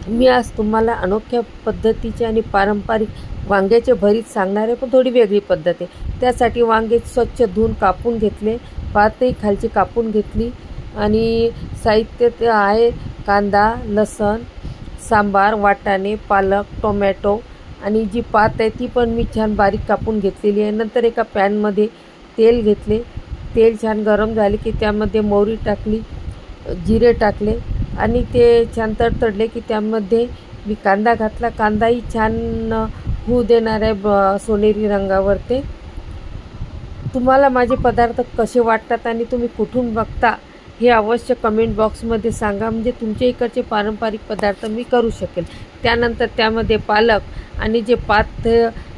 मी आज तुम्हाला अनोख्या पद्धतीचे आणि पारंपरिक वांग्याचे भरीत सांगणार आहे, पण थोडी वेगळी पद्धत आहे। त्यासाठी वांगे स्वच्छ धुवून कापून घेतले, पातही खालची कापून घेतली आणि साहित्य ते आहे कांदा, लसूण, सांबार, वाटाणे, पालक, टोमॅटो आणि जी पात आहे ती पण मी छान बारीक कापून घेतलेली आहे। नंतर एका पॅनमध्ये तेल घेतले, तेल छान गरम झाले की त्यामध्ये मोहरी टाकली, जिरे टाकले आणि ते छान तडतडले की त्यामध्ये मी कांदा घातला। कांदाही छान होऊ देणार आहे सोनेरी रंगावर। ते तुम्हाला माझे पदार्थ कसे वाटतात आणि तुम्ही कुठून बघता हे अवश्य कमेंट बॉक्समध्ये सांगा, म्हणजे तुमच्या इकडचे पारंपरिक पदार्थ मी करू शकेल। त्यानंतर त्यामध्ये पालक आणि जे पात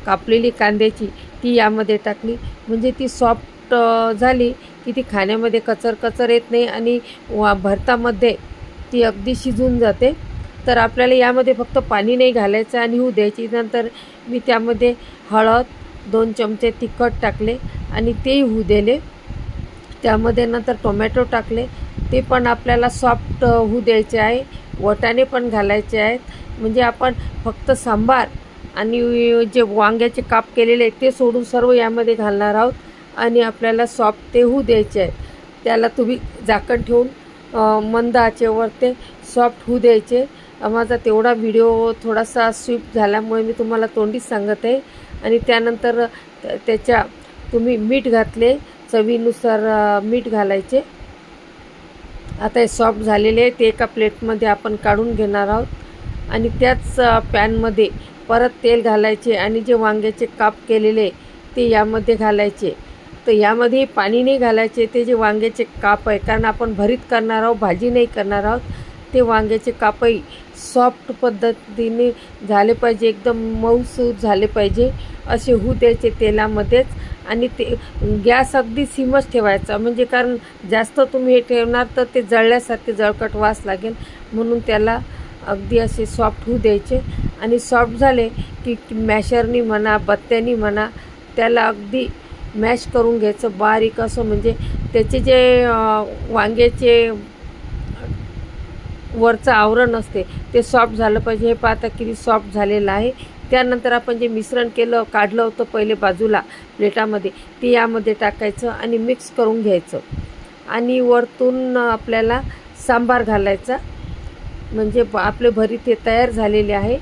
कापलेली कांद्याची ती यामध्ये टाकली, म्हणजे ती सॉफ्ट झाली की ती खाण्यामध्ये कचर येत नाही आणि भरतामध्ये ती अगदी शिजून जाते। तर आपल्याला यामध्ये फक्त पाणी नाही घालायचं आणि होऊ द्यायची। नंतर मी त्यामध्ये हळद, 2 चमचे तिखट टाकले आणि तेही होऊ दिले। त्यामध्ये नंतर टोमॅटो टाकले, ते पण आपल्याला सॉफ्ट होऊ द्यायचे आहे। वाटाणे पण घालायचे आहेत, म्हणजे आपण फक्त सांबार आणि जे वांग्याचे काप केलेले ते सोडून सर्व यामध्ये घालणार आहोत आणि आपल्याला सॉफ्ट ते होऊ द्यायचे आहेत। त्याला तुम्ही झाकण ठेवून मंद आचेवर ते सॉफ्ट होऊ द्यायचे। माझा तेवढा व्हिडिओ थोडासा स्विफ्ट झाल्यामुळे मी तुम्हाला तोंडीच सांगत आहे। आणि त्यानंतर त्याच्या तुम्ही मीठ घातले, चवीनुसार मीठ घालायचे। आता हे सॉफ्ट झालेले ते एका प्लेटमध्ये आपण काढून घेणार आहोत आणि त्याच पॅनमध्ये परत तेल घालायचे आणि जे वांग्याचे काप केलेले ते यामध्ये घालायचे। तर यामध्ये पाणी नाही घालायचे, ते जे वांग्याचे काप आहे, कारण आपण भरीत करणार आहोत, भाजी नाही करणार आहोत। ते वांग्याचे कापही सॉफ्ट पद्धतीने झाले पाहिजे, एकदम मऊसूत झाले पाहिजे असे होऊ द्यायचे तेलामध्येच। आणि ते गॅस अगदी सिमच ठेवायचा, म्हणजे कारण जास्त तुम्ही हे ठेवणार तर ते जळल्यासारखे जळकट वास लागेल, म्हणून त्याला अगदी असे सॉफ्ट होऊ द्यायचे। आणि सॉफ्ट झाले की मॅशरनी म्हणा, बत्त्यानी म्हणा, त्याला अगदी मॅश करून घ्यायचं बारीक असं, म्हणजे त्याचे जे वांग्याचे वरचं आवरण असते ते सॉफ्ट झालं पाहिजे। हे पाहता किती सॉफ्ट झालेलं आहे। त्यानंतर आपण जे मिश्रण काढलं होतं पहिले बाजूला प्लेटामध्ये, ते यामध्ये टाकायचं आणि मिक्स करून घ्यायचं आणि वरतून आपल्याला सांबार घालायचा, म्हणजे आपले भरीत हे तयार झालेले आहे।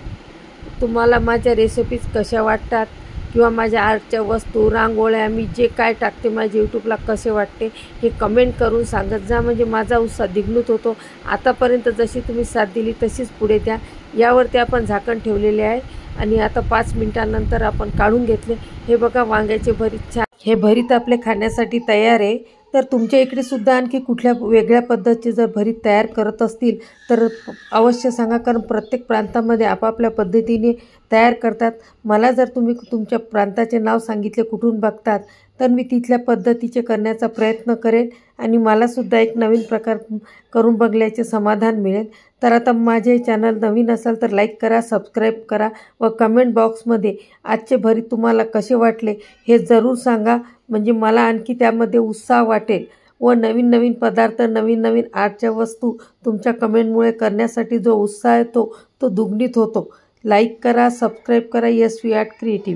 तुम्हाला माझ्या रेसिपीज कशा वाटतात किंवा माझ्या आर्टच्या वस्तू, रांगोळ्या, मी जे काय टाकते माझ्या यूट्यूबला कसे वाटते हे कमेंट करून सांगत जा, म्हणजे माझा उत्साह द्विगुणित होतो। आतापर्यंत जशी तुम्ही साथ दिली तशीच पुढे द्या। यावरती आपण झाकण ठेवलेले आहे आणि आता 5 मिनिटांनंतर आपण काढून घेतले। हे बघा वांग्याचे भरीत छान, हे भरीत आपले खाण्यासाठी तयार आहे। तर तुमच्या इकडे सुद्धा आणखी कुठल्या वेगळ्या पद्धतीचे जर भरीत तयार करत असतील तर अवश्य सांगा, कारण प्रत्येक प्रांतामध्ये आपापल्या पद्धतीने तयार करतात। मला जर तुम्ही तुमच्या प्रांताचे नाव सांगितले, कुठून बघतात, तर मी तिथल्या पद्धतीचे करण्याचा प्रयत्न करेन आणि मलासुद्धा एक नवीन प्रकार करून बघल्याचे समाधान मिळेल। तर आता माझे चॅनल नवीन असाल तर लाईक करा, सबस्क्राईब करा व कमेंट बॉक्समध्ये आजचे भरीत तुम्हाला कसे वाटले हे जरूर सांगा, म्हणजे मला आणखी त्यामध्ये उत्साह वाटेल व नवीन पदार्थ, नवीन आर्टच्या वस्तू तुमच्या कमेंटमुळे करण्यासाठी जो उत्साह येतो तो दुग्णित होतो। लाईक करा, सबस्क्राईब करा। SV art creativity.